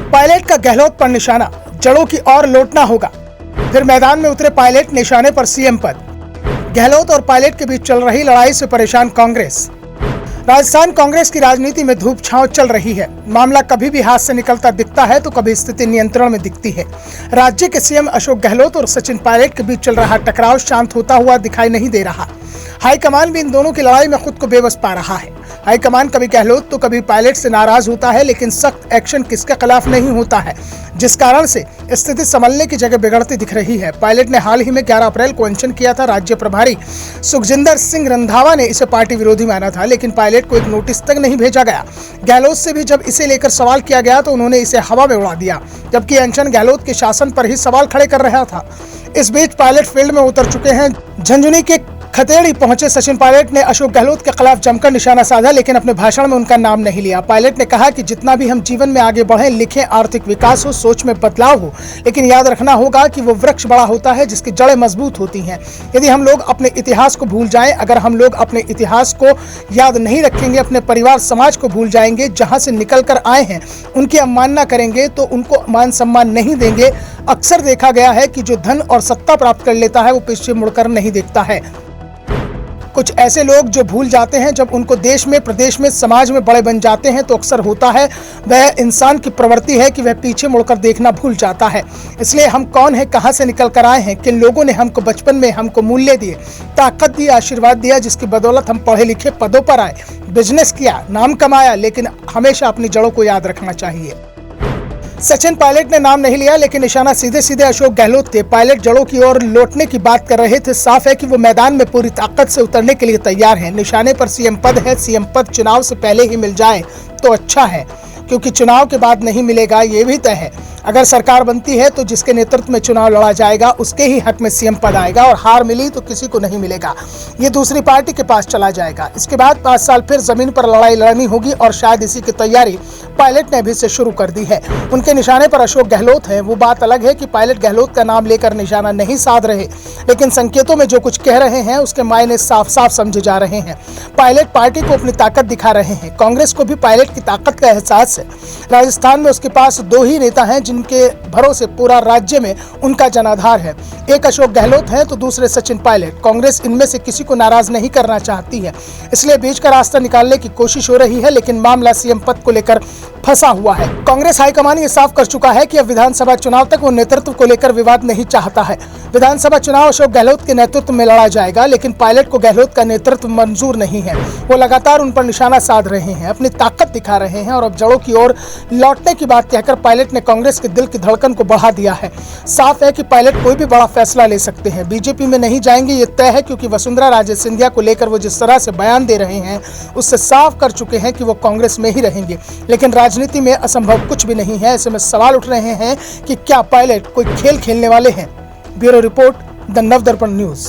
Pilot का गहलोत पर निशाना, जड़ों की ओर लौटना होगा। फिर मैदान में उतरे पायलट, निशाने पर सीएम पद। गहलोत और पायलट के बीच चल रही लड़ाई से परेशान कांग्रेस। राजस्थान कांग्रेस की राजनीति में धूप छांव चल रही है। मामला कभी भी हाथ से निकलता दिखता है तो कभी स्थिति नियंत्रण में दिखती है। राज्य के सीएम अशोक गहलोत और सचिन पायलट के बीच चल रहा टकराव शांत होता हुआ दिखाई नहीं दे रहा। हाईकमान भी इन दोनों की लड़ाई में खुद को बेबस पा रहा है। हाईकमान कभी गहलोत तो कभी पायलट से नाराज होता है, लेकिन सख्त एक्शन किसके खिलाफ नहीं होता है, जिस कारण से स्थिति संभलने की जगह बिगड़ती दिख रही है। पायलट ने हाल ही में 11 अप्रैल को अनशन किया था। राज्य प्रभारी सुखजिंदर सिंह रंधावा ने इसे पार्टी विरोधी माना था, लेकिन पायलट को एक नोटिस तक नहीं भेजा गया। गहलोत से भी जब इसे लेकर सवाल किया गया तो उन्होंने इसे हवा में उड़ा दिया, जबकि अनशन गहलोत के शासन पर ही सवाल खड़े कर रहा था। इस बीच पायलट फील्ड में उतर चुके हैं। झुंझुनू के खतेड़ी पहुंचे सचिन पायलट ने अशोक गहलोत के खिलाफ जमकर निशाना साधा, लेकिन अपने भाषण में उनका नाम नहीं लिया। पायलट ने कहा कि जितना भी हम जीवन में आगे बढ़े, लिखें, आर्थिक विकास हो, सोच में बदलाव हो, लेकिन याद रखना होगा कि वो वृक्ष बड़ा होता है जिसकी जड़ें मजबूत होती हैं। यदि हम लोग अपने इतिहास को भूल जाएं, अगर हम लोग अपने इतिहास को याद नहीं रखेंगे, अपने परिवार समाज को भूल जाएंगे, जहां से निकल कर आए हैं, उनकी अवमानना करेंगे तो उनको मान सम्मान नहीं देंगे। अक्सर देखा गया है कि जो धन और सत्ता प्राप्त कर लेता है वो पीछे मुड़कर नहीं देखता है। कुछ ऐसे लोग जो भूल जाते हैं जब उनको देश में, प्रदेश में, समाज में बड़े बन जाते हैं तो अक्सर होता है वह इंसान की प्रवृत्ति है कि वह पीछे मुड़कर देखना भूल जाता है। इसलिए हम कौन है, कहां से निकल कर आए हैं, किन लोगों ने हमको बचपन में हमको मूल्य दिए, ताकत दी, आशीर्वाद दिया, जिसकी बदौलत हम पढ़े लिखे पदों पर आए, बिजनेस किया, नाम कमाया, लेकिन हमेशा अपनी जड़ों को याद रखना चाहिए। सचिन पायलट ने नाम नहीं लिया, लेकिन निशाना सीधे सीधे अशोक गहलोत थे। पायलट जड़ों की ओर लौटने की बात कर रहे थे। साफ है कि वो मैदान में पूरी ताकत से उतरने के लिए तैयार हैं। निशाने पर सीएम पद है। सीएम पद चुनाव से पहले ही मिल जाए तो अच्छा है, क्योंकि चुनाव के बाद नहीं मिलेगा ये भी तय है। अगर सरकार बनती है तो जिसके नेतृत्व में चुनाव लड़ा जाएगा उसके ही हक में सीएम पद आएगा, और हार मिली तो किसी को नहीं मिलेगा, ये दूसरी पार्टी के पास चला जाएगा। इसके बाद 5 साल फिर जमीन पर लड़ाई लड़नी होगी, और शायद इसी की तैयारी पायलट ने अभी से शुरू कर दी है। उनके निशाने पर अशोक गहलोत है। वो बात अलग है कि पायलट गहलोत का नाम लेकर निशाना नहीं साध रहे, लेकिन संकेतों में जो कुछ कह रहे हैं उसके मायने साफ साफ समझे जा रहे हैं। पायलट पार्टी को अपनी ताकत दिखा रहे हैं। कांग्रेस को भी पायलट की ताकत का एहसास है। राजस्थान में उसके पास 2 ही नेता हैं जिनके भरोसे पूरा राज्य में उनका जनाधार है। एक अशोक गहलोत है तो दूसरे सचिन पायलट। कांग्रेस इनमें से किसी को नाराज नहीं करना चाहती है, इसलिए बीच का रास्ता निकालने की कोशिश हो रही है, लेकिन मामला सीएम पद को लेकर फंसा हुआ है। कांग्रेस हाईकमान ये साफ कर चुका है कि अब विधानसभा चुनाव तक वो नेतृत्व को लेकर विवाद नहीं चाहता है। विधानसभा चुनाव अशोक गहलोत के नेतृत्व में लड़ा जाएगा, लेकिन पायलट को गहलोत का नेतृत्व मंजूर नहीं है। वो लगातार उन पर निशाना साध रहे हैं, अपनी ताकत दिखा रहे हैं, और अब जड़ों की ओर लौटने की बात कहकर पायलट ने कांग्रेस के दिल की धड़कन को बढ़ा दिया है। साफ है कि पायलट कोई भी बड़ा फैसला ले सकते हैं। बीजेपी में नहीं जाएंगे ये तय है, क्योंकि वसुंधरा राजे सिंधिया को लेकर वो जिस तरह से बयान दे रहे हैं उससे साफ कर चुके हैं कि वो कांग्रेस में ही रहेंगे। लेकिन राजनीति में असंभव कुछ भी नहीं है। ऐसे में सवाल उठ रहे हैं कि क्या पायलट कोई खेल खेलने वाले हैं। Bureau report, the Navdarpan news.